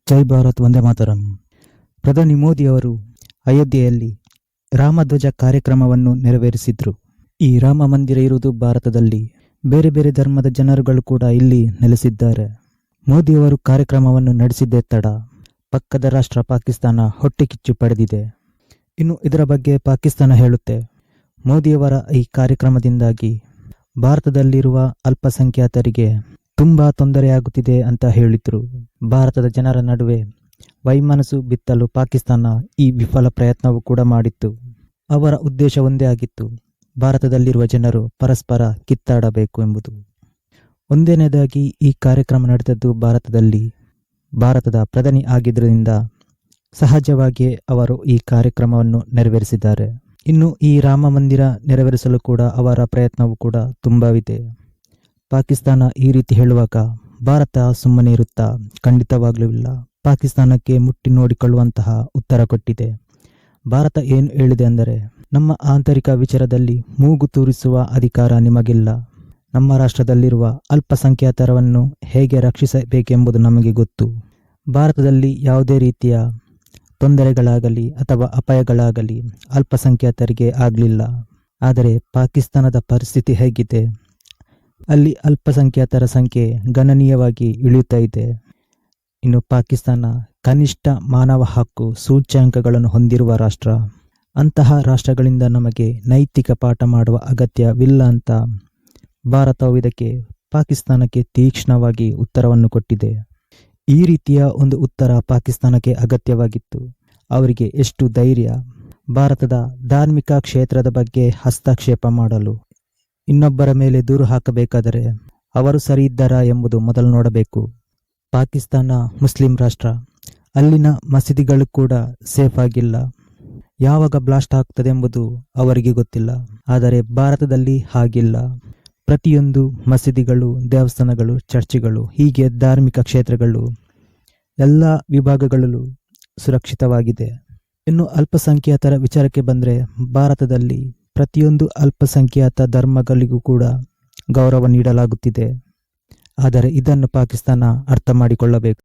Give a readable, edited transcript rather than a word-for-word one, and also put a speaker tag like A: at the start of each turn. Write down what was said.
A: ಜೈ ಭಾರತ್ ವಂದೇ ಮಾತರಂ. ಪ್ರಧಾನಿ ಮೋದಿಯವರು ಅಯೋಧ್ಯೆಯಲ್ಲಿ ರಾಮಧ್ವಜ ಕಾರ್ಯಕ್ರಮವನ್ನು ನೆರವೇರಿಸಿದ್ರು. ಈ ರಾಮ ಮಂದಿರ ಇರುವುದು ಭಾರತದಲ್ಲಿ. ಬೇರೆ ಬೇರೆ ಧರ್ಮದ ಜನರುಗಳು ಕೂಡ ಇಲ್ಲಿ ನೆಲೆಸಿದ್ದಾರೆ. ಮೋದಿಯವರು ಕಾರ್ಯಕ್ರಮವನ್ನು ನಡೆಸಿದ್ದೇ ತಡ ಪಕ್ಕದ ರಾಷ್ಟ್ರ ಪಾಕಿಸ್ತಾನ ಹೊಟ್ಟೆ ಕಿಚ್ಚು ಪಡೆದಿದೆ. ಇನ್ನು ಇದರ ಬಗ್ಗೆ ಪಾಕಿಸ್ತಾನ ಹೇಳುತ್ತೆ, ಮೋದಿಯವರ ಈ ಕಾರ್ಯಕ್ರಮದಿಂದಾಗಿ ಭಾರತದಲ್ಲಿರುವ ಅಲ್ಪಸಂಖ್ಯಾತರಿಗೆ ತುಂಬಾ ತೊಂದರೆಯಾಗುತ್ತಿದೆ ಅಂತ ಹೇಳಿದ್ರು. ಭಾರತದ ಜನರ ನಡುವೆ ವೈಮನಸ್ಸು ಬಿತ್ತಲು ಪಾಕಿಸ್ತಾನ ಈ ವಿಫಲ ಪ್ರಯತ್ನವೂ ಕೂಡ ಮಾಡಿತ್ತು. ಅವರ ಉದ್ದೇಶ ಒಂದೇ ಆಗಿತ್ತು, ಭಾರತದಲ್ಲಿರುವ ಜನರು ಪರಸ್ಪರ ಕಿತ್ತಾಡಬೇಕು ಎಂಬುದು. ಒಂದನೇದಾಗಿ ಈ ಕಾರ್ಯಕ್ರಮ ನಡೆದದ್ದು ಭಾರತದಲ್ಲಿ. ಭಾರತದ ಪ್ರಧಾನಿ ಆಗಿದ್ದರಿಂದ ಸಹಜವಾಗಿಯೇ ಅವರು ಈ ಕಾರ್ಯಕ್ರಮವನ್ನು ನೆರವೇರಿಸಿದ್ದಾರೆ. ಇನ್ನು ಈ ರಾಮ ಮಂದಿರ ನೆರವೇರಿಸಲು ಕೂಡ ಅವರ ಪ್ರಯತ್ನವೂ ಕೂಡ ತುಂಬಾವಿದೆ. ಪಾಕಿಸ್ತಾನ ಈ ರೀತಿ ಹೇಳುವಾಗ ಭಾರತ ಸುಮ್ಮನೆ ಇರುತ್ತಾ? ಖಂಡಿತವಾಗ್ಲೂ ಇಲ್ಲ. ಪಾಕಿಸ್ತಾನಕ್ಕೆ ಮುಟ್ಟಿ ನೋಡಿಕೊಳ್ಳುವಂತಹ ಉತ್ತರ ಕೊಟ್ಟಿದೆ. ಭಾರತ ಏನು ಹೇಳಿದೆ ಅಂದರೆ, ನಮ್ಮ ಆಂತರಿಕ ವಿಚಾರದಲ್ಲಿ ಮೂಗು ತೂರಿಸುವ ಅಧಿಕಾರ ನಿಮಗಿಲ್ಲ. ನಮ್ಮ ರಾಷ್ಟ್ರದಲ್ಲಿರುವ ಅಲ್ಪಸಂಖ್ಯಾತರವನ್ನು ಹೇಗೆ ರಕ್ಷಿಸಬೇಕೆಂಬುದು ನಮಗೆ ಗೊತ್ತು. ಭಾರತದಲ್ಲಿ ಯಾವುದೇ ರೀತಿಯ ತೊಂದರೆಗಳಾಗಲಿ ಅಥವಾ ಅಪಾಯಗಳಾಗಲಿ ಅಲ್ಪಸಂಖ್ಯಾತರಿಗೆ ಆಗಲಿಲ್ಲ. ಆದರೆ ಪಾಕಿಸ್ತಾನದ ಪರಿಸ್ಥಿತಿ ಹೇಗಿದೆ? ಅಲ್ಲಿ ಅಲ್ಪಸಂಖ್ಯಾತರ ಸಂಖ್ಯೆ ಗಣನೀಯವಾಗಿ ಇಳಿಯುತ್ತಾ ಇದೆ. ಇನ್ನು ಪಾಕಿಸ್ತಾನ ಕನಿಷ್ಠ ಮಾನವ ಹಕ್ಕು ಸೂಚ್ಯಂಕಗಳನ್ನು ಹೊಂದಿರುವ ರಾಷ್ಟ್ರ. ಅಂತಹ ರಾಷ್ಟ್ರಗಳಿಂದ ನಮಗೆ ನೈತಿಕ ಪಾಠ ಮಾಡುವ ಅಗತ್ಯವಿಲ್ಲ ಅಂತ ಭಾರತವು ಇದಕ್ಕೆ ಪಾಕಿಸ್ತಾನಕ್ಕೆ ತೀಕ್ಷ್ಣವಾಗಿ ಉತ್ತರವನ್ನು ಕೊಟ್ಟಿದೆ. ಈ ರೀತಿಯ ಒಂದು ಉತ್ತರ ಪಾಕಿಸ್ತಾನಕ್ಕೆ ಅಗತ್ಯವಾಗಿತ್ತು. ಅವರಿಗೆ ಎಷ್ಟು ಧೈರ್ಯ ಭಾರತದ ಧಾರ್ಮಿಕ ಕ್ಷೇತ್ರದ ಬಗ್ಗೆ ಹಸ್ತಕ್ಷೇಪ ಮಾಡಲು. ಇನ್ನೊಬ್ಬರ ಮೇಲೆ ದೂರು ಹಾಕಬೇಕಾದರೆ ಅವರು ಸರಿ ಇದ್ದಾರಾ ಎಂಬುದು ಮೊದಲು ನೋಡಬೇಕು. ಪಾಕಿಸ್ತಾನ ಮುಸ್ಲಿಂ ರಾಷ್ಟ್ರ. ಅಲ್ಲಿನ ಮಸೀದಿಗಳು ಕೂಡ ಸೇಫ್ ಆಗಿಲ್ಲ. ಯಾವಾಗ ಬ್ಲಾಸ್ಟ್ ಆಗ್ತದೆ ಎಂಬುದು ಅವರಿಗೆ ಗೊತ್ತಿಲ್ಲ. ಆದರೆ ಭಾರತದಲ್ಲಿ ಹಾಗಿಲ್ಲ. ಪ್ರತಿಯೊಂದು ಮಸೀದಿಗಳು, ದೇವಸ್ಥಾನಗಳು, ಚರ್ಚ್ಗಳು, ಹೀಗೆ ಧಾರ್ಮಿಕ ಕ್ಷೇತ್ರಗಳು ಎಲ್ಲ ವಿಭಾಗಗಳಲ್ಲೂ ಸುರಕ್ಷಿತವಾಗಿದೆ. ಇನ್ನು ಅಲ್ಪಸಂಖ್ಯಾತರ ವಿಚಾರಕ್ಕೆ ಬಂದರೆ, ಭಾರತದಲ್ಲಿ ಪ್ರತಿಯೊಂದು ಅಲ್ಪಸಂಖ್ಯಾತ ಧರ್ಮಗಳಿಗೂ ಕೂಡ ಗೌರವ ನೀಡಲಾಗುತ್ತಿದೆ. ಆದರೆ ಇದನ್ನು ಪಾಕಿಸ್ತಾನ ಅರ್ಥ ಮಾಡಿಕೊಳ್ಳಬೇಕು.